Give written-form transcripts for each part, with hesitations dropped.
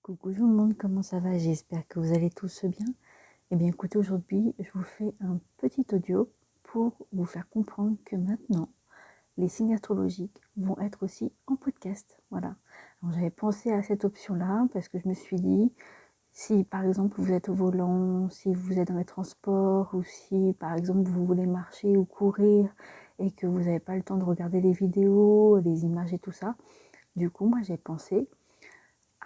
Coucou tout le monde, comment ça va? J'espère que vous allez tous bien. Eh bien écoutez, aujourd'hui je vous fais un petit audio pour vous faire comprendre que maintenant les signes astrologiques vont être aussi en podcast. Voilà. Alors j'avais pensé à cette option-là parce que je me suis dit, si par exemple vous êtes au volant, si vous êtes dans les transports ou si par exemple vous voulez marcher ou courir et que vous n'avez pas le temps de regarder les vidéos, les images et tout ça, du coup moi j'ai pensé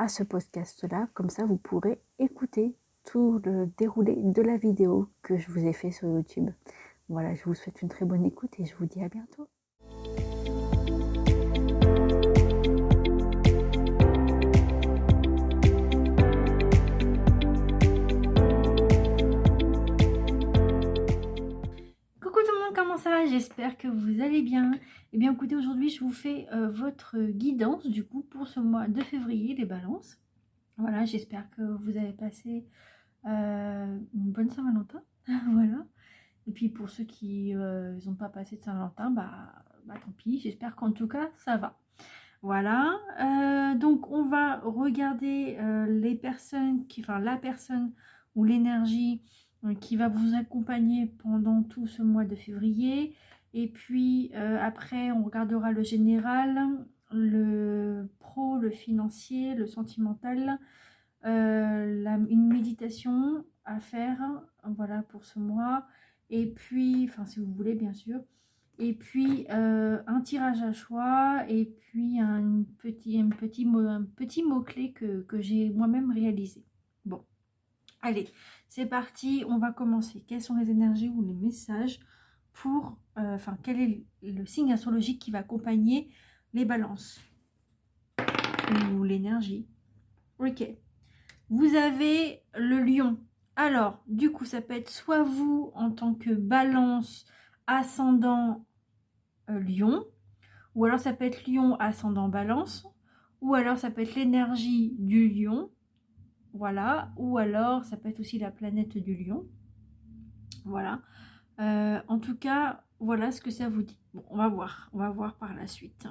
à ce podcast-là, comme ça vous pourrez écouter tout le déroulé de la vidéo que je vous ai fait sur YouTube. Voilà, je vous souhaite une très bonne écoute et je vous dis à bientôt. Coucou tout le monde, comment ça va? J'espère que vous allez bien. Eh bien écoutez, aujourd'hui je vous fais votre guidance du coup pour ce mois de février, les balances. Voilà, j'espère que vous avez passé une bonne Saint-Valentin. Voilà. Et puis pour ceux qui n'ont pas passé de Saint-Valentin, bah tant pis, j'espère qu'en tout cas ça va. Voilà, donc on va regarder les personnes, la personne ou l'énergie qui va vous accompagner pendant tout ce mois de février. Et puis après, on regardera le général, le pro, le financier, le sentimental, une méditation à faire, voilà, pour ce mois. Et puis, enfin, si vous voulez, bien sûr. Et puis, un tirage à choix. Et puis, un petit mot-clé que j'ai moi-même réalisé. Bon, allez, c'est parti. On va commencer. Quelles sont les énergies ou les messages pour... quel est le signe astrologique qui va accompagner les balances ou l'énergie? Ok. Vous avez le lion. Alors, du coup, ça peut être soit vous en tant que balance ascendant lion, ou alors ça peut être lion ascendant balance, ou alors ça peut être l'énergie du lion, voilà, ou alors ça peut être aussi la planète du lion, voilà. En tout cas, voilà ce que ça vous dit. Bon, on va voir par la suite.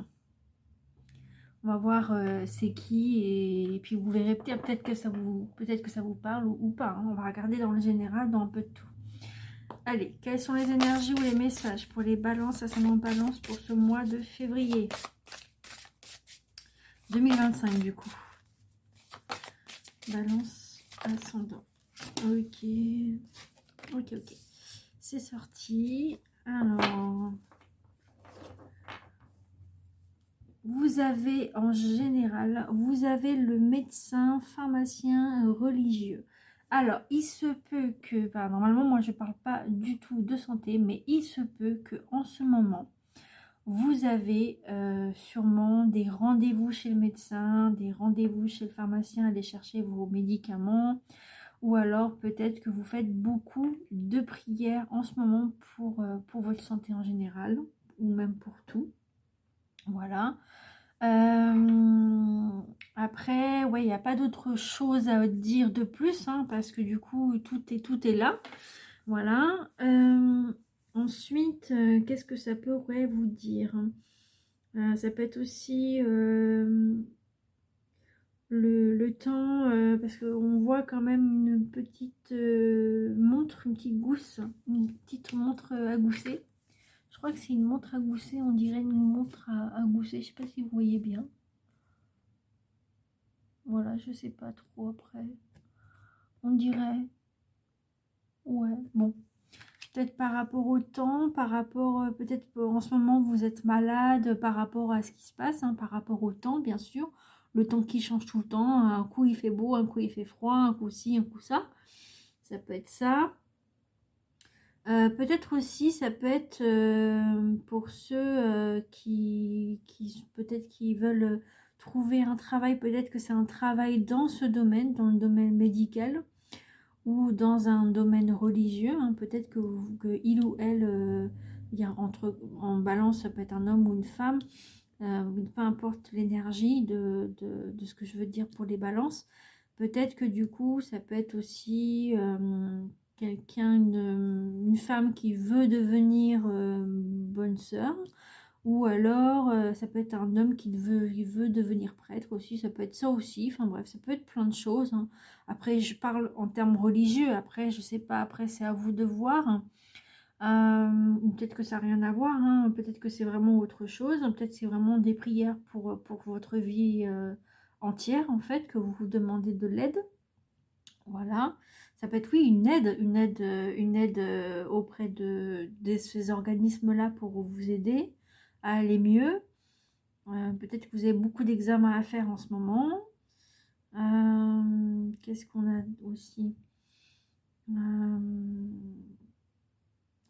On va voir c'est qui et puis vous verrez peut-être que ça vous parle ou pas. Hein. On va regarder dans le général, dans un peu de tout. Allez, quelles sont les énergies ou les messages pour les balances, ascendant balance pour ce mois de février 2025 du coup. Balance ascendant. Ok. Ok. C'est sorti. Alors... Vous avez en général, vous avez le médecin, pharmacien, religieux. Alors, il se peut que, normalement, moi je ne parle pas du tout de santé, mais il se peut que en ce moment, vous avez sûrement des rendez-vous chez le médecin, des rendez-vous chez le pharmacien, aller chercher vos médicaments, ou alors peut-être que vous faites beaucoup de prières en ce moment pour votre santé en général, ou même pour tout. Voilà. Après, ouais, il n'y a pas d'autre chose à dire de plus, hein, parce que du coup, tout est là. Voilà. Ensuite, qu'est-ce que ça pourrait vous dire? Ça peut être aussi le temps, parce qu'on voit quand même une petite montre, une petite gousse, une petite montre à gousset. Je crois que c'est une montre à gousset, on dirait une montre à gousset, je sais pas si vous voyez bien. Voilà, je sais pas trop après. On dirait. Ouais, bon. Peut-être par rapport au temps, par rapport, peut-être en ce moment vous êtes malade, par rapport à ce qui se passe, hein, par rapport au temps, bien sûr. Le temps qui change tout le temps. Un coup il fait beau, un coup il fait froid, un coup ci, un coup ça. Ça peut être ça. Peut-être aussi, ça peut être pour ceux qui peut-être qui veulent trouver un travail, peut-être que c'est un travail dans ce domaine, dans le domaine médical ou dans un domaine religieux. Hein. Peut-être que il ou elle, en balance, ça peut être un homme ou une femme, peu importe l'énergie de ce que je veux dire pour les balances. Peut-être que du coup, ça peut être aussi quelqu'un, une femme qui veut devenir bonne sœur, Ou alors, ça peut être un homme il veut devenir prêtre aussi, ça peut être ça aussi. Enfin bref, ça peut être plein de choses, hein. Après, je parle en termes religieux. Après, je sais pas, après, c'est à vous de voir, hein. Ou peut-être que ça n'a rien à voir, hein. Peut-être que c'est vraiment autre chose. Peut-être que c'est vraiment des prières pour votre vie entière, en fait, que vous vous demandez de l'aide. Voilà. Ça peut être, oui, une aide auprès de ces organismes-là pour vous aider à aller mieux. Peut-être que vous avez beaucoup d'examens à faire en ce moment. Qu'est-ce qu'on a aussi?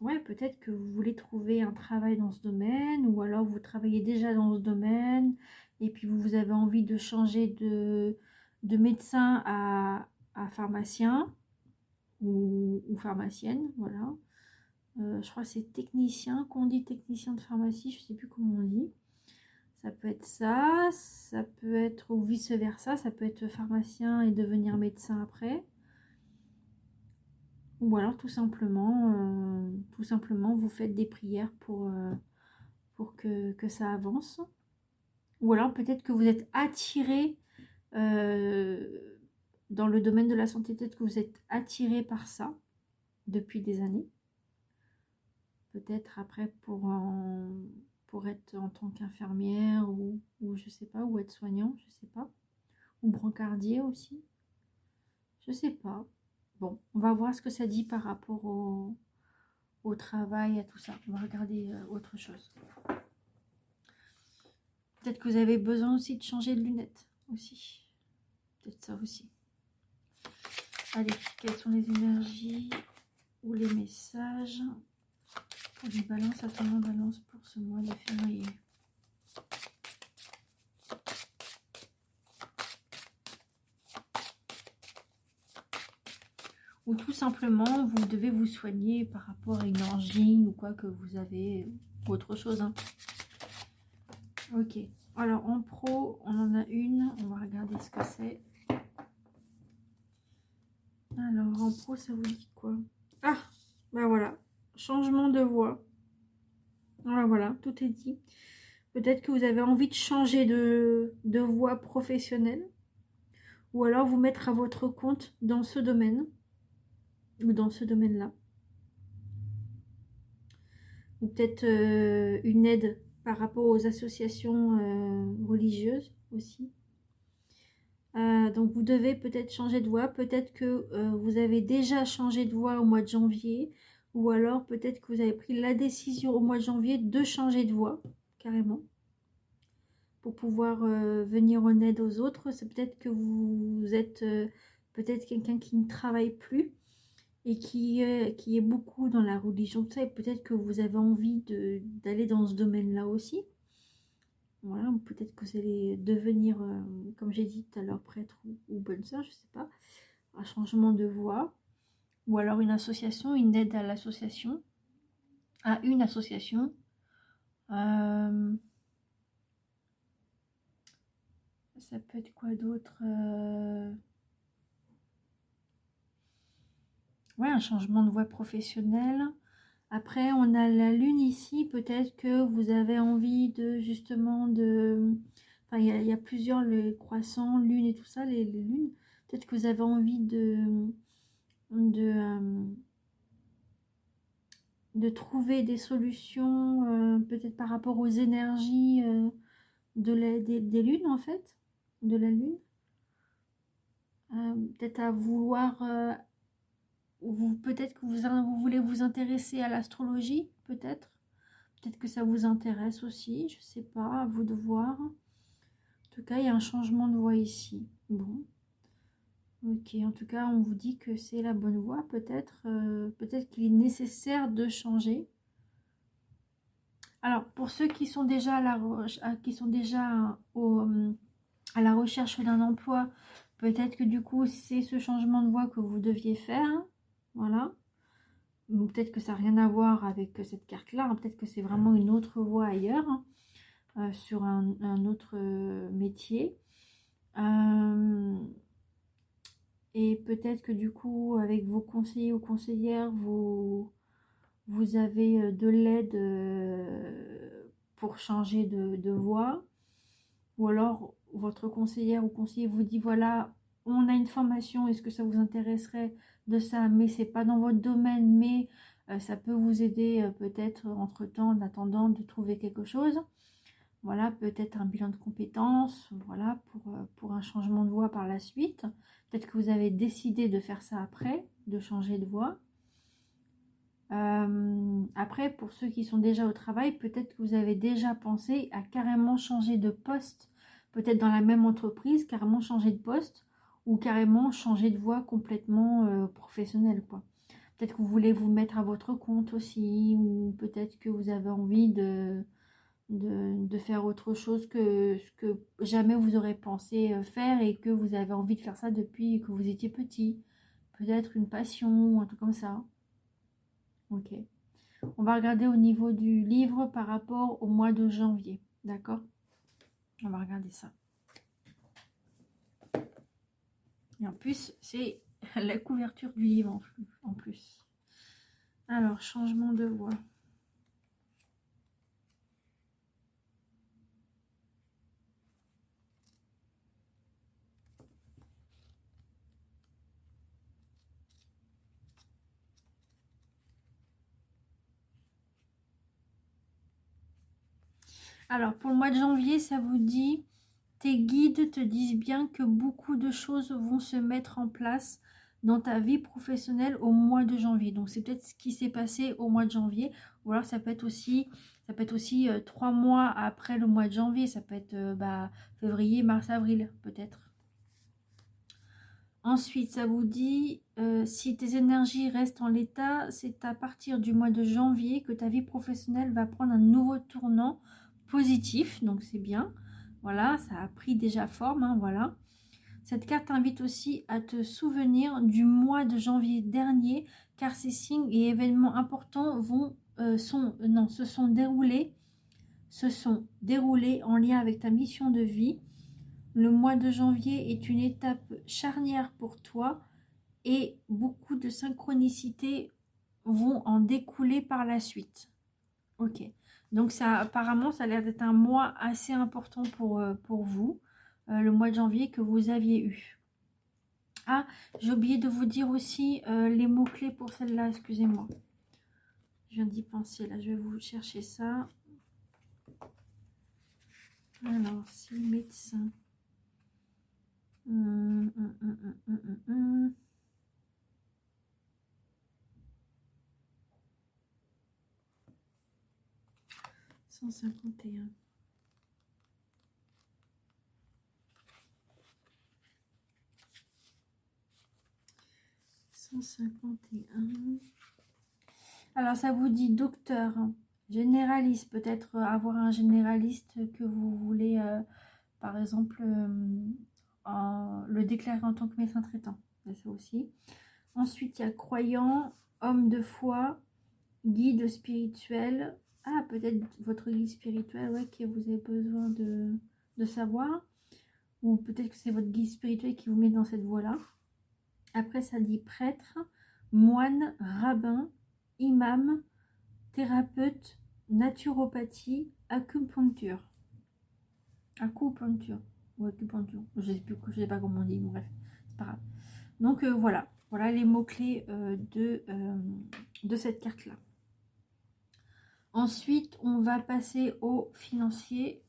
Ouais, peut-être que vous voulez trouver un travail dans ce domaine, ou alors vous travaillez déjà dans ce domaine, et puis vous avez envie de changer de médecin à pharmacien ou pharmacienne, voilà. Je crois que c'est technicien, qu'on dit technicien de pharmacie, je ne sais plus comment on dit. Ça peut être ça, ça peut être, ou vice-versa, ça peut être pharmacien et devenir médecin après. Ou alors tout simplement vous faites des prières pour que ça avance. Ou alors peut-être que vous êtes attiré dans le domaine de la santé, peut-être que vous êtes attiré par ça depuis des années. Peut-être après pour être en tant qu'infirmière ou je sais pas, ou être soignant, je sais pas. Ou brancardier aussi, je sais pas. Bon, on va voir ce que ça dit par rapport au travail, à tout ça. On va regarder autre chose. Peut-être que vous avez besoin aussi de changer de lunettes aussi. Peut-être ça aussi. Allez, quelles sont les énergies ou les messages pour les balances, ascendant balance pour ce mois de février? Ou tout simplement, vous devez vous soigner par rapport à une angine ou quoi que vous avez, ou autre chose, hein. Ok, alors en pro, on en a une, on va regarder ce que c'est. Alors en pro, ça vous dit quoi? Ah, ben voilà, changement de voix. Voilà, tout est dit. Peut-être que vous avez envie de changer de voie professionnelle, ou alors vous mettre à votre compte dans ce domaine, ou dans ce domaine-là. Ou peut-être une aide par rapport aux associations religieuses aussi. Donc vous devez peut-être changer de voie, peut-être que vous avez déjà changé de voie au mois de janvier, ou alors peut-être que vous avez pris la décision au mois de janvier de changer de voie, carrément, pour pouvoir venir en aide aux autres. C'est peut-être que vous êtes peut-être quelqu'un qui ne travaille plus et qui est beaucoup dans la religion, tout ça, et peut-être que vous avez envie d'aller dans ce domaine-là aussi. Voilà, peut-être que vous allez devenir, comme j'ai dit tout à l'heure, prêtre ou bonne sœur, je sais pas, un changement de voie, ou alors une association, une aide à l'association, à une association. Ça peut être quoi d'autre? Ouais, un changement de voie professionnelle. Après, on a la lune ici. Peut-être que vous avez envie de justement de... Enfin, il y a plusieurs, les croissants, lune et tout ça, les lunes. Peut-être que vous avez envie de trouver des solutions, peut-être par rapport aux énergies des lunes, en fait, de la lune. Peut-être à vouloir... peut-être que vous voulez vous intéresser à l'astrologie, peut-être. Peut-être que ça vous intéresse aussi, je sais pas, à vous de voir. En tout cas, il y a un changement de voie ici. Bon. Ok, en tout cas, on vous dit que c'est la bonne voie. Peut-être peut-être qu'il est nécessaire de changer. Alors, pour ceux qui sont déjà à la recherche d'un emploi, peut-être que du coup, c'est ce changement de voie que vous deviez faire. Voilà. Peut-être que ça n'a rien à voir avec cette carte-là. Peut-être que c'est vraiment une autre voie ailleurs, sur un autre métier. Et peut-être que du coup, avec vos conseillers ou conseillères, vous avez de l'aide pour changer de voie. Ou alors votre conseillère ou conseiller vous dit voilà, on a une formation, est-ce que ça vous intéresserait de ça, mais c'est pas dans votre domaine, mais ça peut vous aider peut-être entre-temps, en attendant de trouver quelque chose. Voilà, peut-être un bilan de compétences, voilà, pour un changement de voie par la suite. Peut-être que vous avez décidé de faire ça après, de changer de voie. Après, pour ceux qui sont déjà au travail, peut-être que vous avez déjà pensé à carrément changer de poste, peut-être dans la même entreprise, carrément changer de poste, ou carrément changer de voie complètement professionnelle, quoi. Peut-être que vous voulez vous mettre à votre compte aussi, ou peut-être que vous avez envie de faire autre chose que ce que jamais vous aurez pensé faire et que vous avez envie de faire ça depuis que vous étiez petit. Peut-être une passion, un truc comme ça. Ok. On va regarder au niveau du livre par rapport au mois de janvier. D'accord? On va regarder ça. Et en plus, c'est la couverture du livre en plus. Alors, changement de voix. Alors, pour le mois de janvier, ça vous dit, tes guides te disent bien que beaucoup de choses vont se mettre en place dans ta vie professionnelle au mois de janvier. Donc, c'est peut-être ce qui s'est passé au mois de janvier. Ou alors, ça peut être aussi 3 mois après le mois de janvier. Ça peut être février, mars, avril, peut-être. Ensuite, ça vous dit, si tes énergies restent en l'état, c'est à partir du mois de janvier que ta vie professionnelle va prendre un nouveau tournant positif. Donc, c'est bien. Voilà, ça a pris déjà forme. Hein, voilà. Cette carte invite aussi à te souvenir du mois de janvier dernier, car ces signes et événements importants se sont déroulés en lien avec ta mission de vie. Le mois de janvier est une étape charnière pour toi et beaucoup de synchronicités vont en découler par la suite. Ok, donc ça apparemment ça a l'air d'être un mois assez important pour vous, le mois de janvier que vous aviez eu. Ah, j'ai oublié de vous dire aussi les mots-clés pour celle-là, excusez-moi. Je viens d'y penser, là je vais vous chercher ça. Alors, si médecin... 151. Alors, ça vous dit docteur, généraliste, peut-être avoir un généraliste que vous voulez, par exemple, le déclarer en tant que médecin traitant. C'est ça aussi. Ensuite, il y a croyant, homme de foi, guide spirituel. Ah, peut-être votre guide spirituel, ouais, que vous avez besoin de savoir. Ou peut-être que c'est votre guide spirituel qui vous met dans cette voie-là. Après, ça dit prêtre, moine, rabbin, imam, thérapeute, naturopathie, acupuncture. Acupuncture ou acupuncture. Je ne sais pas comment on dit, bref, c'est pas grave. Donc voilà les mots-clés de cette carte-là. Ensuite, on va passer au financier.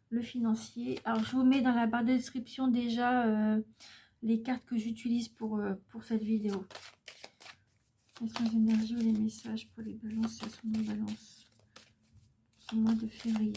Le financier. Alors, je vous mets dans la barre de description déjà les cartes que j'utilise pour cette vidéo. Quelles sont les énergies ou les messages pour les balances? Ce sont les balances. Au mois de février.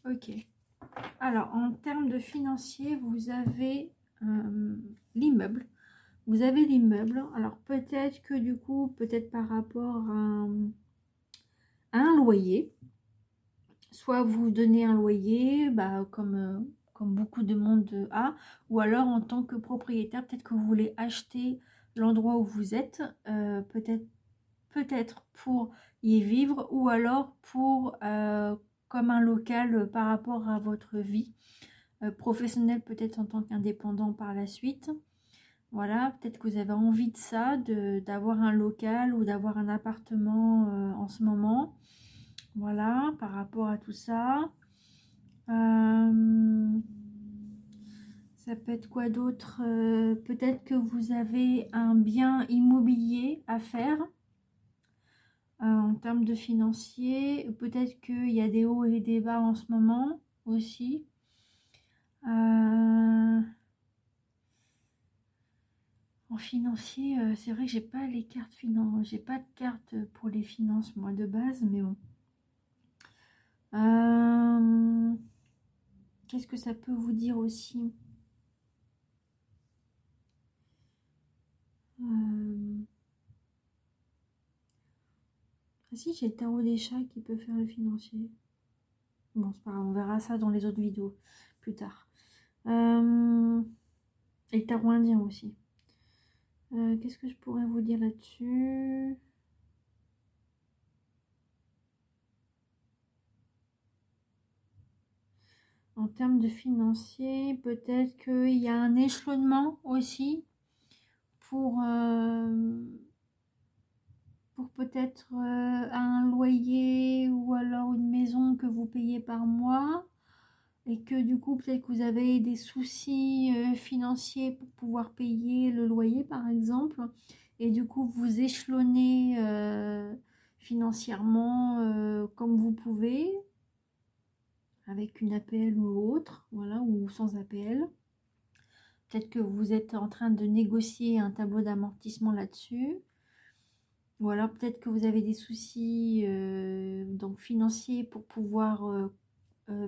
Ok. Alors, en termes de financier, vous avez l'immeuble. Vous avez l'immeuble. Alors, peut-être que du coup, peut-être par rapport à un loyer, soit vous donnez un loyer, comme comme beaucoup de monde a, ou alors en tant que propriétaire, peut-être que vous voulez acheter l'endroit où vous êtes, peut-être pour y vivre, ou alors pour comme un local par rapport à votre vie professionnelle, peut-être en tant qu'indépendant par la suite. Voilà, peut-être que vous avez envie de ça, d'avoir un local ou d'avoir un appartement en ce moment. Voilà, par rapport à tout ça. Ça peut être quoi d'autre? Peut-être que vous avez un bien immobilier à faire en termes de financier. Peut-être qu'il y a des hauts et des bas en ce moment aussi. En financier, c'est vrai que j'ai pas les cartes j'ai pas de carte pour les finances moi de base, mais bon. Qu'est-ce que ça peut vous dire aussi? Ah si, j'ai le tarot des chats qui peut faire le financier. Bon, c'est pas grave, on verra ça dans les autres vidéos plus tard. Et le tarot indien aussi. Qu'est-ce que je pourrais vous dire là-dessus? En termes de financier, peut-être qu'il y a un échelonnement aussi pour peut-être un loyer ou alors une maison que vous payez par mois et que du coup peut-être que vous avez des soucis financiers pour pouvoir payer le loyer par exemple et du coup vous échelonnez financièrement comme vous pouvez avec une APL ou autre, voilà, ou sans APL. Peut-être que vous êtes en train de négocier un tableau d'amortissement là-dessus. Ou alors peut-être que vous avez des soucis donc financiers pour pouvoir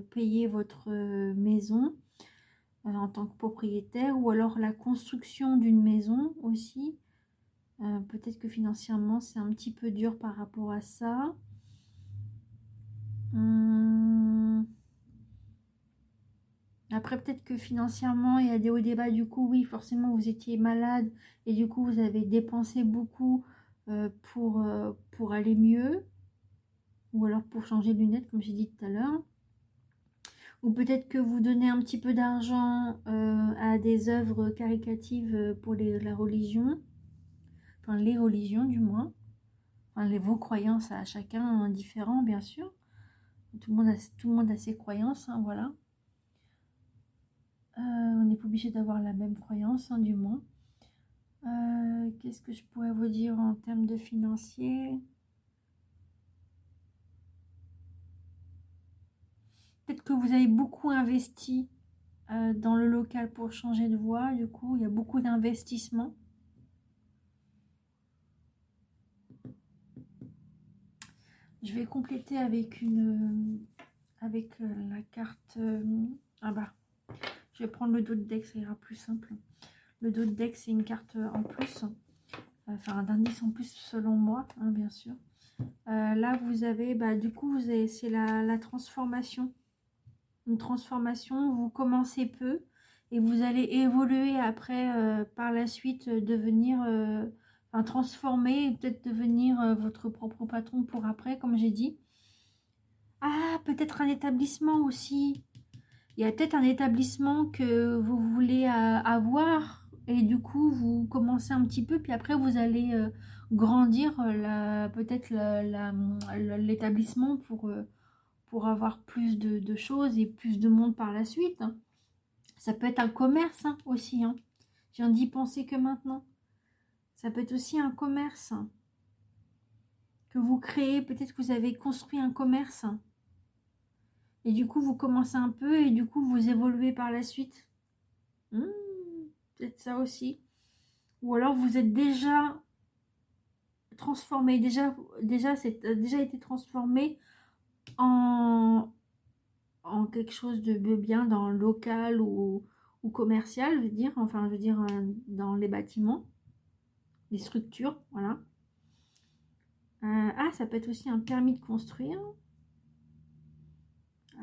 payer votre maison en tant que propriétaire. Ou alors la construction d'une maison aussi. Peut-être que financièrement c'est un petit peu dur par rapport à ça. Après, peut-être que financièrement, il y a des hauts et des bas. Du coup, oui, forcément, vous étiez malade et du coup, vous avez dépensé beaucoup pour aller mieux. Ou alors pour changer de lunettes, comme j'ai dit tout à l'heure. Ou peut-être que vous donnez un petit peu d'argent à des œuvres caritatives pour la religion. Enfin, les religions, du moins. Enfin, vos croyances à chacun différent, bien sûr. Tout le monde a ses croyances, hein, voilà. On n'est pas obligé d'avoir la même croyance, hein, du moins. Qu'est-ce que je pourrais vous dire en termes de financier? Peut-être que vous avez beaucoup investi dans le local pour changer de voie. Du coup, il y a beaucoup d'investissements. Je vais compléter avec la carte. Ah bah, je vais prendre le dos de deck, ça ira plus simple. Le dos de deck, c'est une carte en plus. Enfin, un indice en plus selon moi, hein, bien sûr. Là, vous avez, bah, du coup, c'est la transformation. Une transformation, vous commencez peu et vous allez évoluer après, par la suite, devenir, enfin, transformer et peut-être devenir votre propre patron pour après, comme j'ai dit. Ah, peut-être un établissement aussi. Il y a peut-être un établissement que vous voulez avoir et du coup, vous commencez un petit peu, puis après, vous allez grandir peut-être l'établissement pour avoir plus de choses et plus de monde par la suite. Hein. Ça peut être un commerce hein, aussi. Hein. Je viens d'y penser que maintenant. Ça peut être aussi un commerce hein, que vous créez. Peut-être que vous avez construit un commerce. Et du coup, vous commencez un peu et du coup, vous évoluez par la suite. Peut-être ça aussi. Ou alors, vous êtes déjà transformé. C'est déjà été transformé en quelque chose de bien dans le local ou commercial, je veux dire. Enfin, je veux dire, dans les bâtiments, les structures, voilà. Ah, ça peut être aussi un permis de construire.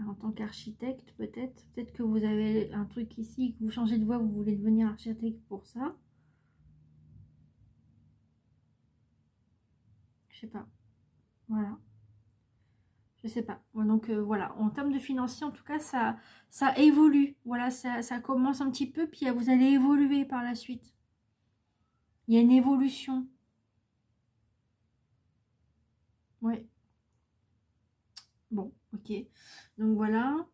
en tant qu'architecte, peut-être que vous avez un truc ici, que vous changez de voie, vous voulez devenir architecte pour ça. Je sais pas. Voilà. Je sais pas. Ouais, donc voilà, en termes de financier, en tout cas, ça évolue. Voilà, ça commence un petit peu, puis vous allez évoluer par la suite. Il y a une évolution. Ouais. Bon, ok. Donc voilà.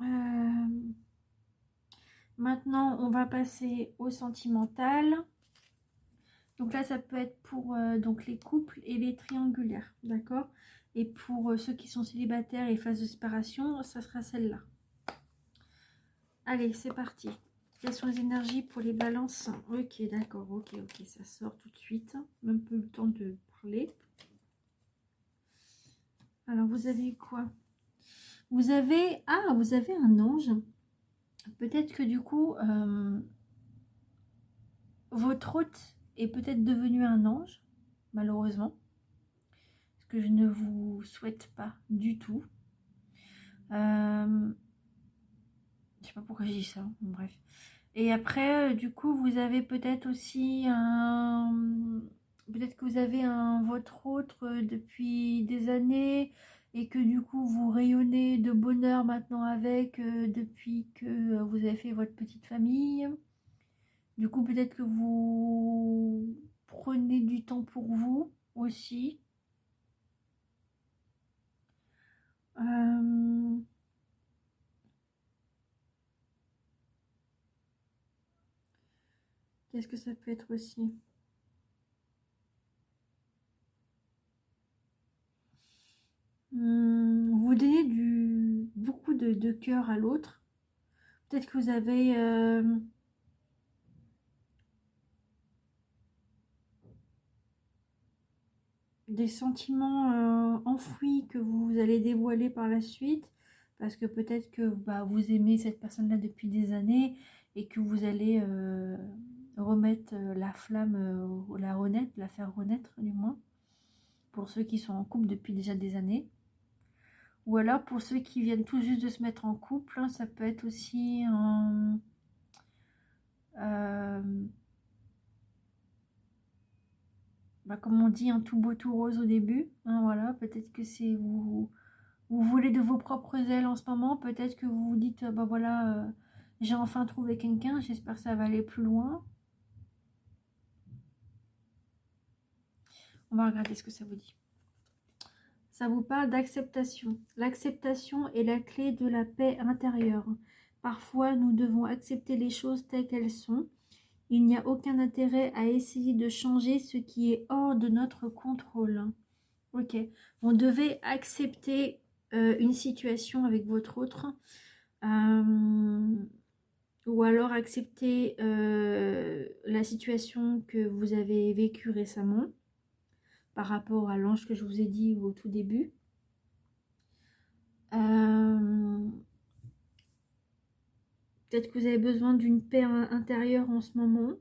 Euh, Maintenant, on va passer au sentimental. Donc là, ça peut être pour donc les couples et les triangulaires, d'accord? Et pour ceux qui sont célibataires et phase de séparation, ça sera celle-là. Allez, c'est parti. Quelles sont les énergies pour les balances? Ok, d'accord, ok, ça sort tout de suite. Même peu le temps de parler. Alors, vous avez quoi? Vous avez... Ah, vous avez un ange. Peut-être que du coup, votre hôte est peut-être devenu un ange, malheureusement. Ce que je ne vous souhaite pas du tout. Je sais pas pourquoi je dis ça, bon, bref. Et après, du coup, vous avez peut-être aussi un... Peut-être que vous avez un votre autre depuis des années et que du coup, vous rayonnez de bonheur maintenant avec depuis que vous avez fait votre petite famille. Du coup, peut-être que vous prenez du temps pour vous aussi. Euh, Qu'est-ce que ça peut être aussi? Vous donnez beaucoup de cœur à l'autre. Peut-être que vous avez des sentiments enfouis que vous allez dévoiler par la suite. Parce que peut-être que bah, vous aimez cette personne-là depuis des années et que vous allez remettre la flamme, la faire renaître du moins. Pour ceux qui sont en couple depuis déjà des années. Ou alors pour ceux qui viennent tout juste de se mettre en couple, hein, ça peut être aussi un... bah, comme on dit, un tout beau tout rose au début. Hein, voilà, peut-être que c'est vous voulez de vos propres ailes en ce moment. Peut-être que vous vous dites, bah voilà, j'ai enfin trouvé quelqu'un. J'espère que ça va aller plus loin. On va regarder ce que ça vous dit. Ça vous parle d'acceptation. L'acceptation est la clé de la paix intérieure. Parfois, nous devons accepter les choses telles qu'elles sont. Il n'y a aucun intérêt à essayer de changer ce qui est hors de notre contrôle. Ok, on devait accepter une situation avec votre autre, euh, ou alors accepter la situation que vous avez vécue récemment par rapport à l'ange que je vous ai dit au tout début. Peut-être que vous avez besoin d'une paix intérieure en ce moment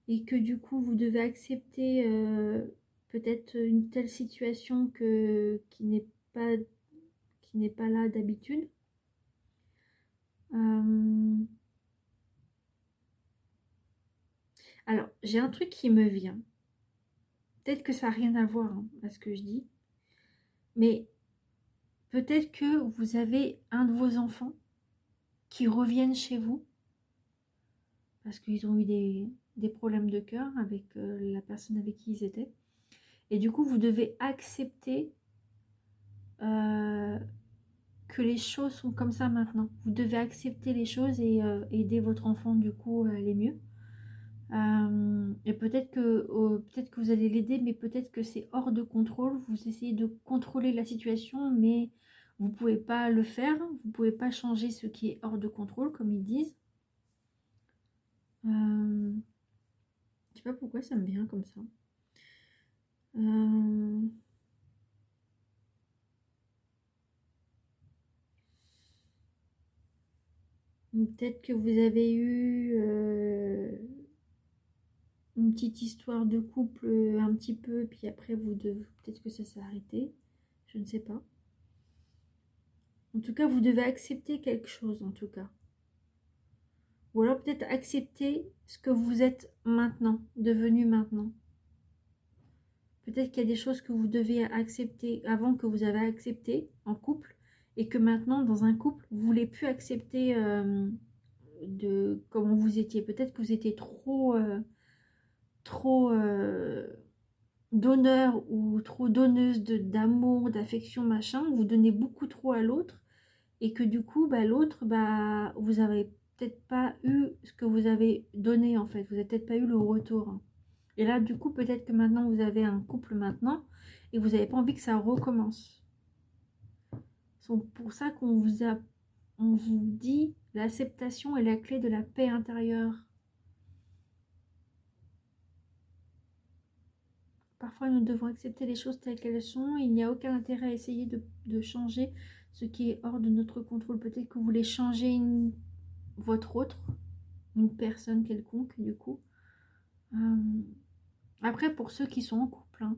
et que du coup vous devez accepter peut-être une telle situation pas, qui n'est pas là d'habitude. Alors, j'ai un truc qui me vient. Peut-être que ça n'a rien à voir hein, à ce que je dis. Mais peut-être que vous avez un de vos enfants qui reviennent chez vous parce qu'ils ont eu des problèmes de cœur avec la personne avec qui ils étaient. Et du coup, vous devez accepter que les choses sont comme ça maintenant. Vous devez accepter les choses et aider votre enfant du coup à aller mieux. Et peut-être que vous allez l'aider, mais peut-être que c'est hors de contrôle. Vous essayez de contrôler la situation, mais vous ne pouvez pas le faire. Vous ne pouvez pas changer ce qui est hors de contrôle, comme ils disent. Je sais pas pourquoi ça me vient comme ça. Peut-être que vous avez eu une petite histoire de couple un petit peu, puis après peut-être que ça s'est arrêté. Je ne sais pas. En tout cas, vous devez accepter quelque chose, en tout cas. Ou alors peut-être accepter ce que vous êtes maintenant, devenu maintenant. Peut-être qu'il y a des choses que vous devez accepter avant que vous avez accepté en couple et que maintenant, dans un couple, vous ne voulez plus accepter de comment vous étiez. Peut-être que vous étiez trop donneur ou trop donneuse d'amour, d'affection, machin. Vous donnez beaucoup trop à l'autre et que du coup, bah, l'autre, bah, vous avez peut-être pas eu ce que vous avez donné en fait. Vous n'avez peut-être pas eu le retour, hein. Et là, du coup, peut-être que maintenant, vous avez un couple maintenant et vous n'avez pas envie que ça recommence. C'est pour ça on vous dit l'acceptation est la clé de la paix intérieure. Parfois, nous devons accepter les choses telles qu'elles sont. Il n'y a aucun intérêt à essayer de changer ce qui est hors de notre contrôle. Peut-être que vous voulez changer votre autre, une personne quelconque, du coup. Après, pour ceux qui sont en couple, hein.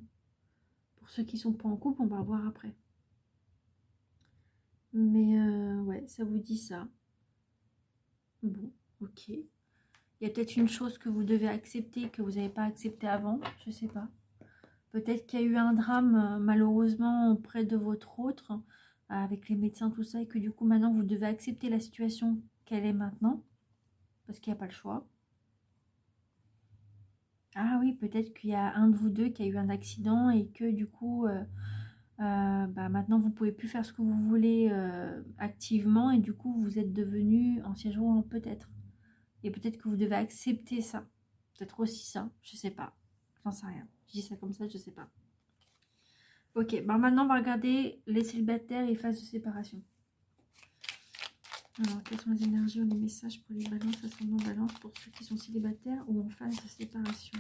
Pour ceux qui ne sont pas en couple, on va voir après. Mais ouais, ça vous dit ça. Bon, ok. Il y a peut-être une chose que vous devez accepter que vous n'avez pas accepté avant, je sais pas. Peut-être qu'il y a eu un drame malheureusement auprès de votre autre, avec les médecins, tout ça, et que du coup maintenant vous devez accepter la situation qu'elle est maintenant, parce qu'il n'y a pas le choix. Ah oui, peut-être qu'il y a un de vous deux qui a eu un accident et que du coup, bah maintenant vous pouvez plus faire ce que vous voulez activement et du coup vous êtes devenu ancien joueur peut-être. Et peut-être que vous devez accepter ça. Peut-être aussi ça, je sais pas. J'en sais rien. Je dis ça comme ça, je sais pas. Ok, bah maintenant on va regarder les célibataires et phases de séparation. Alors, quelles sont les énergies ou les messages pour les balances, ascendant balance, pour ceux qui sont célibataires ou en phase de séparation?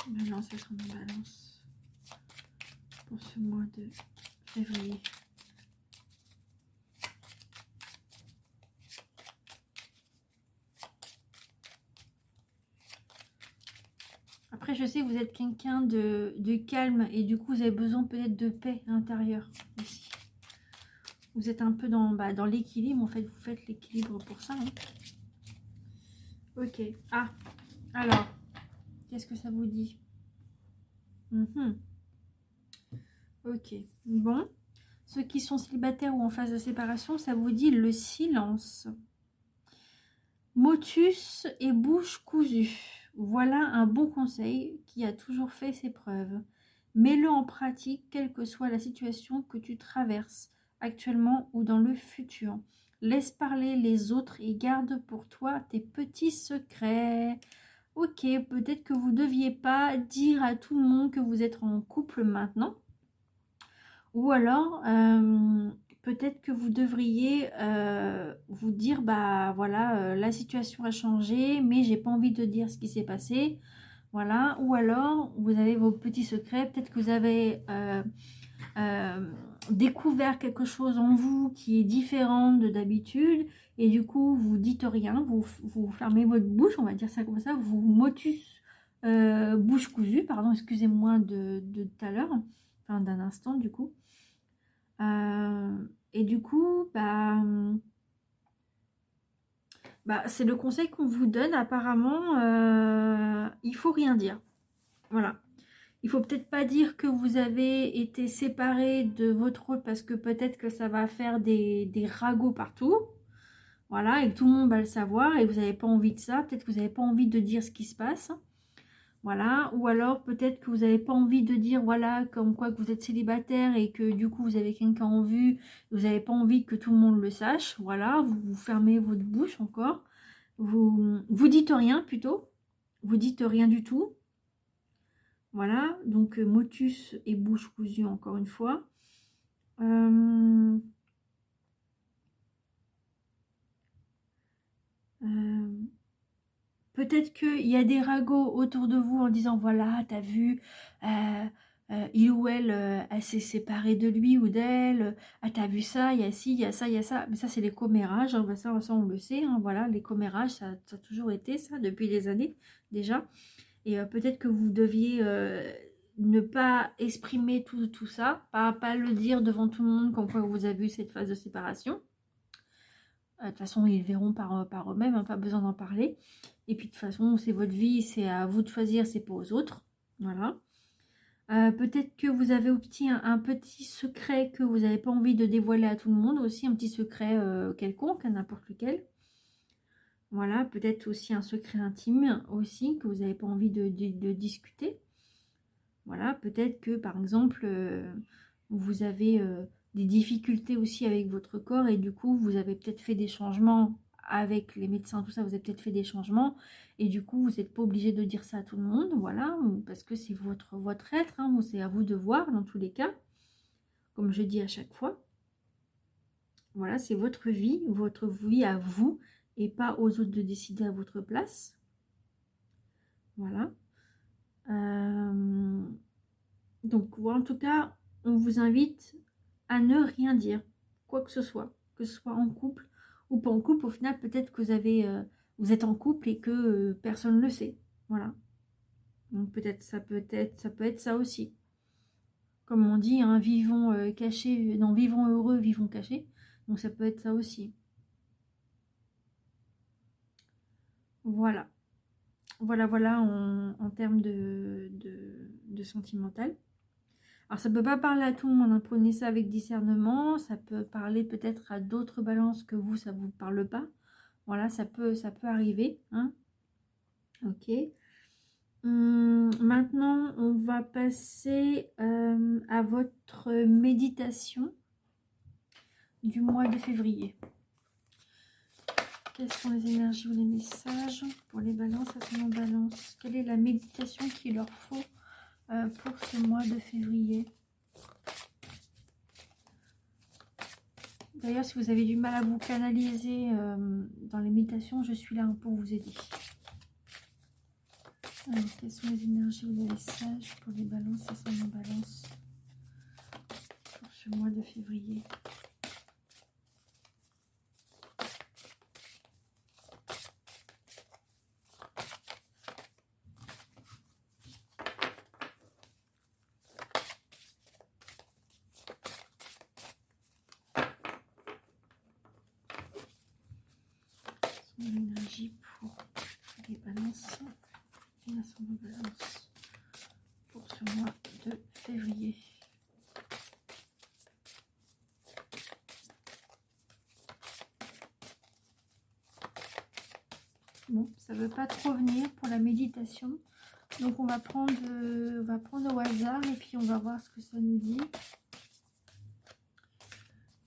Balance, ascendant balance, pour ce mois de février. Après, je sais que vous êtes quelqu'un de calme et du coup, vous avez besoin peut-être de paix intérieure aussi. Vous êtes un peu dans l'équilibre. En fait, vous faites l'équilibre pour ça. Hein. Ok. Ah, alors, qu'est-ce que ça vous dit? Ok. Bon. Ceux qui sont célibataires ou en phase de séparation, ça vous dit le silence. Motus et bouche cousue. Voilà un bon conseil qui a toujours fait ses preuves. Mets-le en pratique, quelle que soit la situation que tu traverses actuellement ou dans le futur. Laisse parler les autres et garde pour toi tes petits secrets. Ok, peut-être que vous ne deviez pas dire à tout le monde que vous êtes en couple maintenant. Ou alors, peut-être que vous devriez vous dire, bah voilà, la situation a changé, mais j'ai pas envie de dire ce qui s'est passé. Voilà. Ou alors, vous avez vos petits secrets. Peut-être que vous avez découvert quelque chose en vous qui est différent de d'habitude. Et du coup, vous dites rien, vous fermez votre bouche, on va dire ça comme ça, vous motus bouche cousue, pardon, excusez-moi de tout à l'heure, enfin d'un instant du coup. Et du coup, c'est le conseil qu'on vous donne. Apparemment, il faut rien dire. Voilà. Il faut peut-être pas dire que vous avez été séparé de votre autre parce que peut-être que ça va faire des ragots partout. Voilà, et que tout le monde va le savoir et vous n'avez pas envie de ça. Peut-être que vous n'avez pas envie de dire ce qui se passe. Voilà, ou alors peut-être que vous n'avez pas envie de dire, voilà, comme quoi que vous êtes célibataire et que du coup vous avez quelqu'un en vue, vous n'avez pas envie que tout le monde le sache, voilà, vous fermez votre bouche encore, vous dites rien plutôt, vous dites rien du tout, voilà, donc motus et bouche cousue encore une fois. Peut-être qu'il y a des ragots autour de vous en disant, voilà, t'as vu, il ou elle, elle s'est séparée de lui ou d'elle, ah t'as vu ça, il y a ci, il y a ça, il y a ça. Mais ça, c'est les commérages, hein, ça, on le sait, hein, voilà, les commérages, ça a toujours été ça depuis des années déjà. Et peut-être que vous deviez ne pas exprimer tout ça, pas le dire devant tout le monde comme quoi vous avez eu cette phase de séparation. De toute façon, ils verront par eux-mêmes, hein, pas besoin d'en parler. Et puis de toute façon, c'est votre vie, c'est à vous de choisir, c'est pas aux autres. Voilà. Peut-être que vous avez obtenu un petit secret que vous n'avez pas envie de dévoiler à tout le monde, aussi un petit secret quelconque, n'importe lequel. Voilà, peut-être aussi un secret intime aussi que vous n'avez pas envie de discuter. Voilà, peut-être que par exemple, vous avez des difficultés aussi avec votre corps et du coup, vous avez peut-être fait des changements avec les médecins, tout ça, vous avez peut-être fait des changements et du coup, vous n'êtes pas obligé de dire ça à tout le monde, voilà, parce que c'est votre être, hein, c'est à vous de voir dans tous les cas, comme je dis à chaque fois. Voilà, c'est votre vie à vous et pas aux autres de décider à votre place. Voilà. Donc, en tout cas, on vous invite à ne rien dire, quoi que ce soit en couple ou pas en couple. Au final, peut-être que vous êtes en couple et que personne ne le sait. Voilà. Donc peut-être ça peut être ça aussi. Comme on dit, hein, vivons cachés, non, vivons heureux, vivons cachés. Donc ça peut être ça aussi. Voilà. Voilà en termes de sentimental. Alors ça peut pas parler à tout le monde, hein. Prenez ça avec discernement, ça peut parler peut-être à d'autres balances que vous, ça vous parle pas. Voilà, ça peut arriver, hein. Ok. Maintenant, on va passer à votre méditation du mois de février. Quelles sont les énergies ou les messages pour les balances, ascendant balance? Quelle est la méditation qu'il leur faut pour ce mois de février? D'ailleurs, si vous avez du mal à vous canaliser dans les méditations, je suis là pour vous aider. Alors, quelles sont les énergies ou les messages pour les balances, ascendant balance pour ce mois de février? L'énergie pour les balances et l'ascendant balance pour ce mois de février. Bon, ça ne veut pas trop venir pour la méditation, donc on va prendre au hasard et puis on va voir ce que ça nous dit.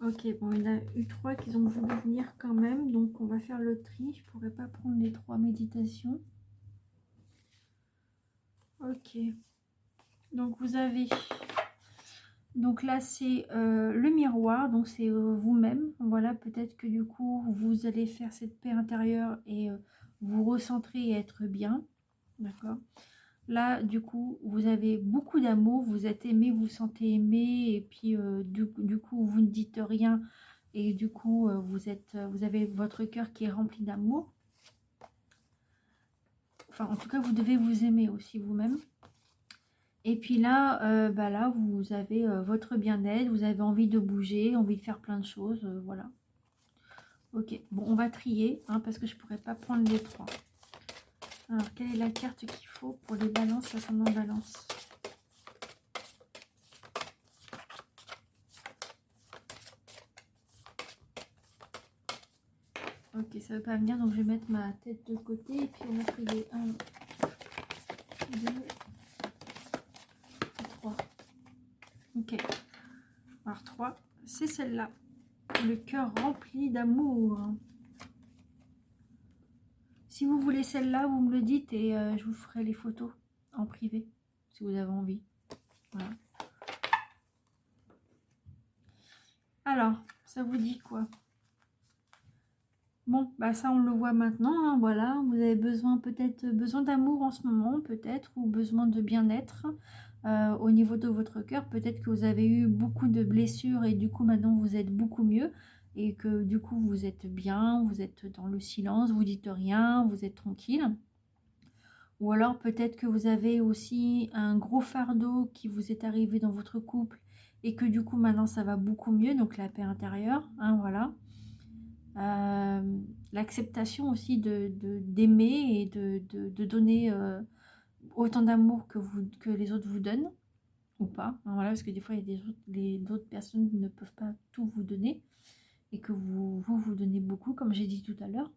Ok, bon, il y en a eu 3 qui ont voulu venir quand même, donc on va faire le tri. Je pourrais pas prendre les 3 méditations. Ok, donc vous avez, donc là c'est le miroir, donc c'est vous-même. Voilà, peut-être que du coup vous allez faire cette paix intérieure et vous recentrer et être bien, d'accord. Là du coup vous avez beaucoup d'amour, vous êtes aimé, vous vous sentez aimé et puis du coup vous ne dites rien et du coup vous avez votre cœur qui est rempli d'amour. Enfin en tout cas vous devez vous aimer aussi vous-même. Et puis là, là vous avez votre bien-être, vous avez envie de bouger, envie de faire plein de choses, voilà. Ok, bon on va trier hein, parce que je pourrais pas prendre les 3. Alors quelle est la carte qu'il faut pour les balances, ascendant balance? Ok, ça veut pas venir, donc je vais mettre ma tête de côté et puis on va trier 1, 2, 3. Ok, alors 3, c'est celle-là. Le cœur rempli d'amour. Si vous voulez celle-là, vous me le dites et je vous ferai les photos en privé, si vous avez envie. Voilà. Alors, ça vous dit quoi? Bon, bah ça on le voit maintenant, hein, voilà. Vous avez peut-être besoin d'amour en ce moment, peut-être, ou besoin de bien-être au niveau de votre cœur. Peut-être que vous avez eu beaucoup de blessures et du coup maintenant vous êtes beaucoup mieux. Et que du coup vous êtes bien, vous êtes dans le silence, vous dites rien, vous êtes tranquille. Ou alors peut-être que vous avez aussi un gros fardeau qui vous est arrivé dans votre couple et que du coup maintenant ça va beaucoup mieux, donc la paix intérieure, hein, voilà. L'acceptation aussi d'aimer et de donner autant d'amour que les autres vous donnent, ou pas, hein, voilà, parce que des fois il y a d'autres personnes ne peuvent pas tout vous donner et que vous donnez beaucoup, comme j'ai dit tout à l'heure.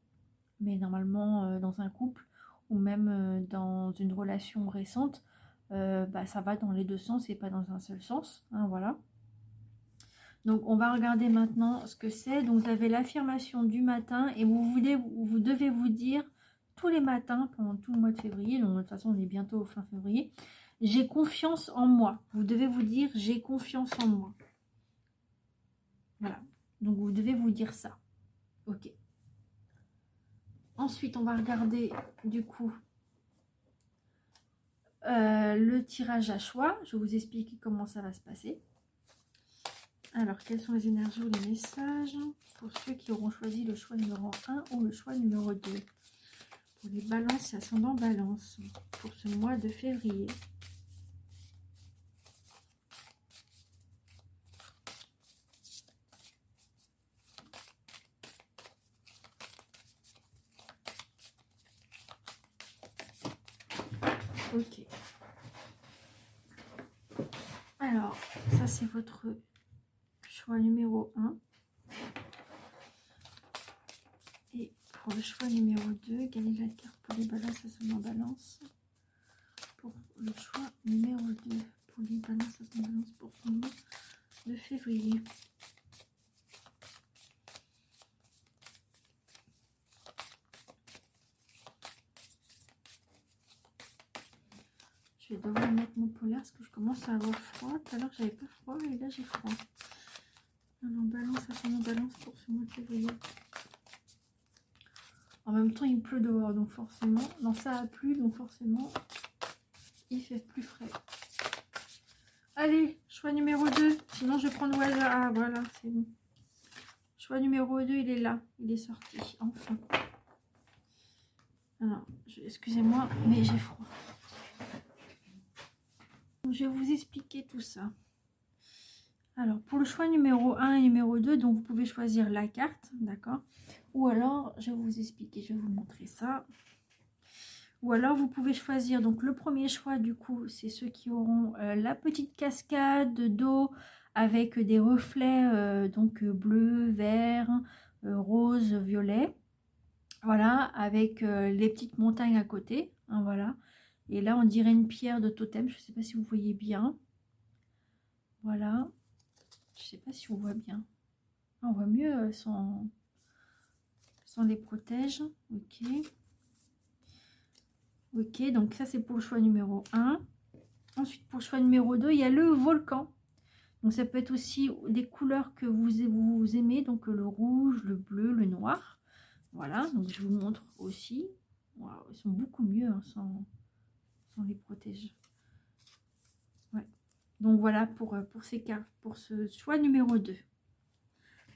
Mais normalement, dans un couple ou même dans une relation récente, bah, ça va dans les deux sens et pas dans un seul sens, hein, voilà. Donc on va regarder maintenant ce que c'est. Donc vous avez l'affirmation du matin et vous devez vous dire tous les matins pendant tout le mois de février, donc de toute façon on est bientôt au fin février, j'ai confiance en moi. Vous devez vous dire j'ai confiance en moi. Voilà, donc vous devez vous dire ça. Ok. Ensuite on va regarder du coup le tirage à choix. Je vais vous expliquer comment ça va se passer. Alors, quelles sont les énergies ou les messages pour ceux qui auront choisi le choix numéro 1 ou le choix numéro 2? Pour les balances et ascendants balance, pour ce mois de février. Ok. Alors, ça c'est votre choix numéro 1. Et pour le choix numéro 2, gagnez la carte pour les balances ascendants balance. Pour le choix numéro 2, pour les balances ascendants balance pour ce mois de février. Je vais devoir mettre mon polaire parce que je commence à avoir froid. Tout à l'heure j'avais pas froid et là j'ai froid. Alors balance ascendant balance pour ce mois de février. En même temps il pleut dehors donc forcément, non ça a plu donc forcément il fait plus frais. Allez, choix numéro 2, sinon je prends le hasard. Ah voilà, c'est bon. Choix numéro 2, il est là, il est sorti, enfin. Alors, excusez-moi, mais j'ai froid. Je vais vous expliquer tout ça. Alors, pour le choix numéro 1 et numéro 2, donc vous pouvez choisir la carte, d'accord? Ou alors, je vais vous expliquer, je vais vous montrer ça. Ou alors, vous pouvez choisir, donc le premier choix, du coup, c'est ceux qui auront la petite cascade d'eau avec des reflets, donc bleu, vert, rose, violet. Voilà, avec les petites montagnes à côté, hein, voilà. Et là, on dirait une pierre de totem, je ne sais pas si vous voyez bien. Voilà. Je ne sais pas si on voit bien. On voit mieux sans les protèges. Ok. Ok, donc ça c'est pour le choix numéro 1. Ensuite, pour le choix numéro 2, il y a le volcan. Donc ça peut être aussi des couleurs que vous aimez, donc le rouge, le bleu, le noir. Voilà, donc je vous montre aussi. Wow, ils sont beaucoup mieux hein, sans les protèges. Ouais. Donc voilà pour ces cartes, pour ce choix numéro 2.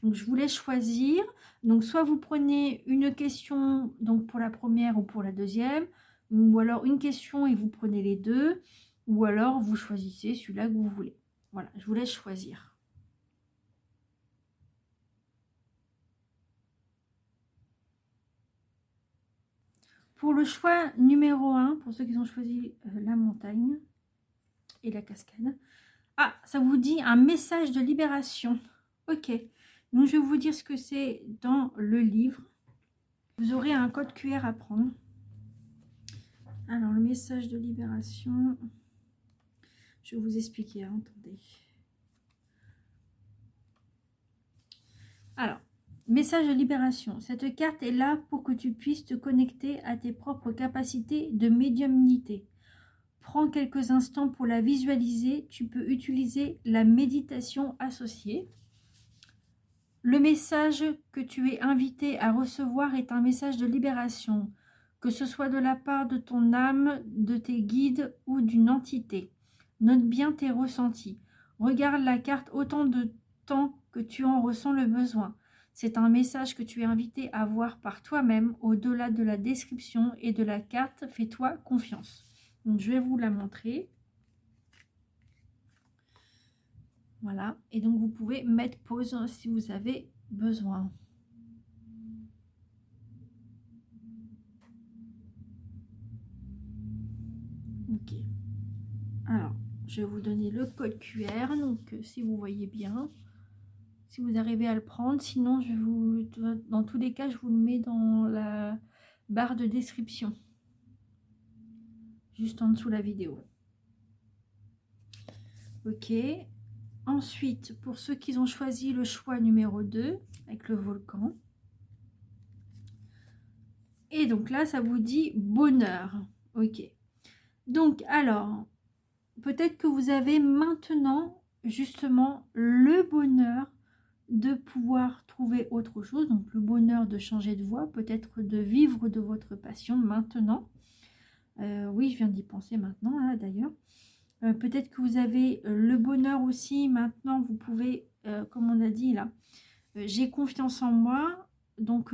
Donc je vous laisse choisir. Donc soit vous prenez une question donc pour la première ou pour la deuxième, ou alors une question et vous prenez les deux, ou alors vous choisissez celui-là que vous voulez. Voilà, je vous laisse choisir. Pour le choix numéro 1, pour ceux qui ont choisi la montagne et la cascade, ah, ça vous dit un message de libération. Ok, donc je vais vous dire ce que c'est dans le livre. Vous aurez un code QR à prendre. Alors, le message de libération, je vais vous expliquer, hein, attendez. Alors, message de libération. Cette carte est là pour que tu puisses te connecter à tes propres capacités de médiumnité. Prends quelques instants pour la visualiser. Tu peux utiliser la méditation associée. Le message que tu es invité à recevoir est un message de libération, que ce soit de la part de ton âme, de tes guides ou d'une entité. Note bien tes ressentis. Regarde la carte autant de temps que tu en ressens le besoin. C'est un message que tu es invité à voir par toi-même au-delà de la description et de la carte. Fais-toi confiance. Donc, je vais vous la montrer. Voilà. Et donc, vous pouvez mettre pause si vous avez besoin. Ok. Alors, je vais vous donner le code QR. Donc, si vous voyez bien, si vous arrivez à le prendre. Sinon, je vous, dans tous les cas, je vous le mets dans la barre de description. Juste en dessous de la vidéo. Ok. Ensuite, pour ceux qui ont choisi le choix numéro 2, avec le volcan. Et donc là, ça vous dit bonheur. Ok. Donc, alors, peut-être que vous avez maintenant, justement, le bonheur de pouvoir trouver autre chose. Donc, le bonheur de changer de voie, peut-être de vivre de votre passion maintenant. Oui, je viens d'y penser maintenant, là, d'ailleurs. Peut-être que vous avez le bonheur aussi. Maintenant, vous pouvez, comme on a dit là, j'ai confiance en moi. Donc,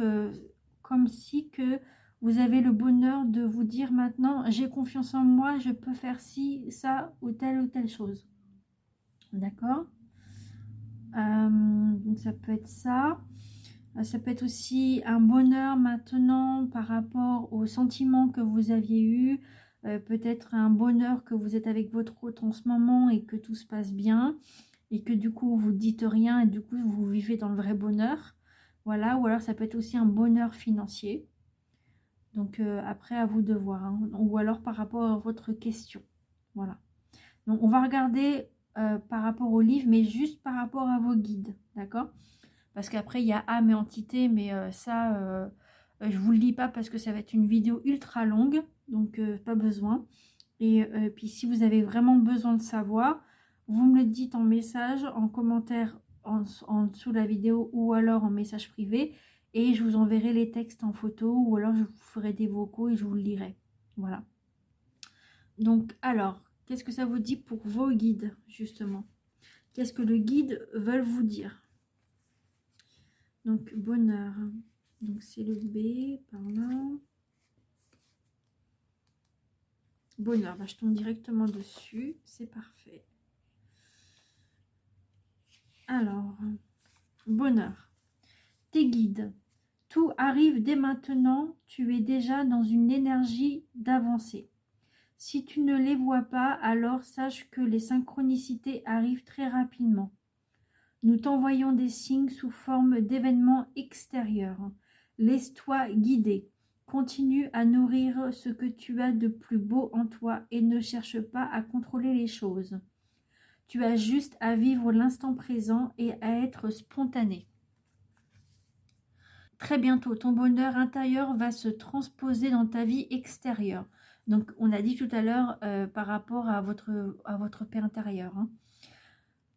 comme si que vous avez le bonheur de vous dire maintenant, j'ai confiance en moi, je peux faire ci, ça ou telle chose. D'accord? Donc, ça peut être ça. Ça peut être aussi un bonheur maintenant par rapport aux sentiments que vous aviez eus. Peut-être un bonheur que vous êtes avec votre hôte en ce moment et que tout se passe bien. Et que du coup, vous dites rien et du coup, vous vivez dans le vrai bonheur. Voilà, ou alors ça peut être aussi un bonheur financier. Donc après, à vous de voir. Hein. Ou alors par rapport à votre question. Voilà. Donc on va regarder par rapport au livre, mais juste par rapport à vos guides. D'accord? Parce qu'après, il y a âme et entité, mais ça, je vous le lis pas parce que ça va être une vidéo ultra longue. Donc pas besoin. Et puis si vous avez vraiment besoin de savoir, vous me le dites en message, en commentaire en dessous de la vidéo ou alors en message privé. Et je vous enverrai les textes en photo ou alors je vous ferai des vocaux et je vous le lirai. Voilà. Donc alors, qu'est-ce que ça vous dit pour vos guides justement? Qu'est-ce que le guide veut vous dire? Donc bonheur. Donc c'est le B par là. Bonheur, bah, je tombe directement dessus, c'est parfait. Alors, bonheur. Tes guides. Tout arrive dès maintenant, tu es déjà dans une énergie d'avancée. Si tu ne les vois pas, alors sache que les synchronicités arrivent très rapidement. Nous t'envoyons des signes sous forme d'événements extérieurs. Laisse-toi guider. Continue à nourrir ce que tu as de plus beau en toi et ne cherche pas à contrôler les choses. Tu as juste à vivre l'instant présent et à être spontané. Très bientôt, ton bonheur intérieur va se transposer dans ta vie extérieure. Donc, on a dit tout à l'heure par rapport à votre paix intérieure. Hein.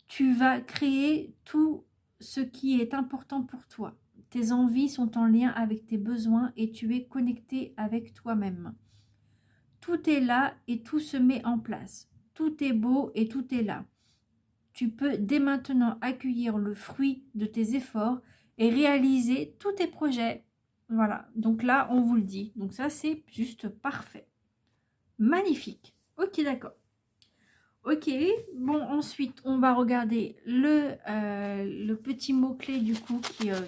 Tu vas créer tout ce qui est important pour toi. Tes envies sont en lien avec tes besoins et tu es connecté avec toi-même. Tout est là et tout se met en place. Tout est beau et tout est là. Tu peux dès maintenant accueillir le fruit de tes efforts et réaliser tous tes projets. Voilà, donc là, on vous le dit. Donc ça, c'est juste parfait. Magnifique. Ok, d'accord. Ok, bon, ensuite, on va regarder le petit mot-clé du coup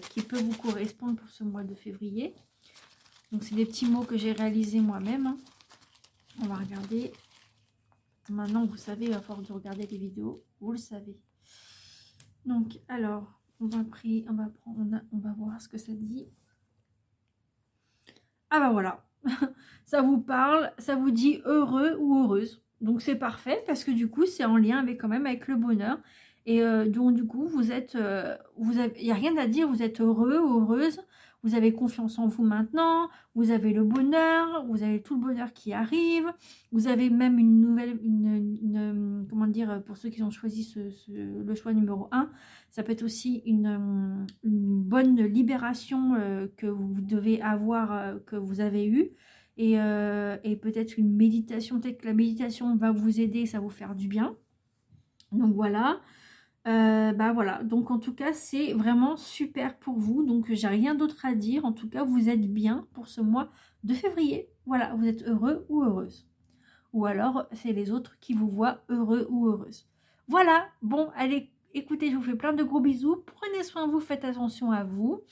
qui peut vous correspondre pour ce mois de février. Donc, c'est des petits mots que j'ai réalisés moi-même. Hein. On va regarder. Maintenant, vous savez, à force de regarder les vidéos, vous le savez. Donc, alors, on va voir ce que ça dit. Ah bah voilà, ça vous parle, ça vous dit heureux ou heureuse. Donc c'est parfait parce que du coup c'est en lien avec quand même avec le bonheur. Et donc du coup il n'y a rien à dire, vous êtes heureux ou heureuse, vous avez confiance en vous maintenant, vous avez le bonheur, vous avez tout le bonheur qui arrive, vous avez même une nouvelle, comment dire, pour ceux qui ont choisi le choix numéro 1, ça peut être aussi une bonne libération que vous devez avoir, que vous avez eue. Et peut-être une méditation, peut-être que la méditation va vous aider, ça va vous faire du bien. Donc voilà. Bah voilà, donc en tout cas c'est vraiment super pour vous, donc j'ai rien d'autre à dire. En tout cas vous êtes bien pour ce mois de février, voilà, vous êtes heureux ou heureuse, ou alors c'est les autres qui vous voient heureux ou heureuse. Voilà, bon allez, écoutez, je vous fais plein de gros bisous, prenez soin de vous, faites attention à vous.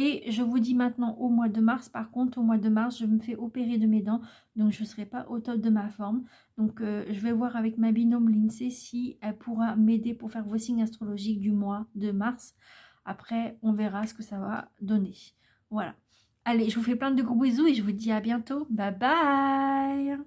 Et je vous dis maintenant au mois de mars, par contre, au mois de mars, je me fais opérer de mes dents, donc je ne serai pas au top de ma forme. Donc je vais voir avec ma binôme Lindsay si elle pourra m'aider pour faire vos signes astrologiques du mois de mars. Après, on verra ce que ça va donner. Voilà. Allez, je vous fais plein de gros bisous et je vous dis à bientôt. Bye bye!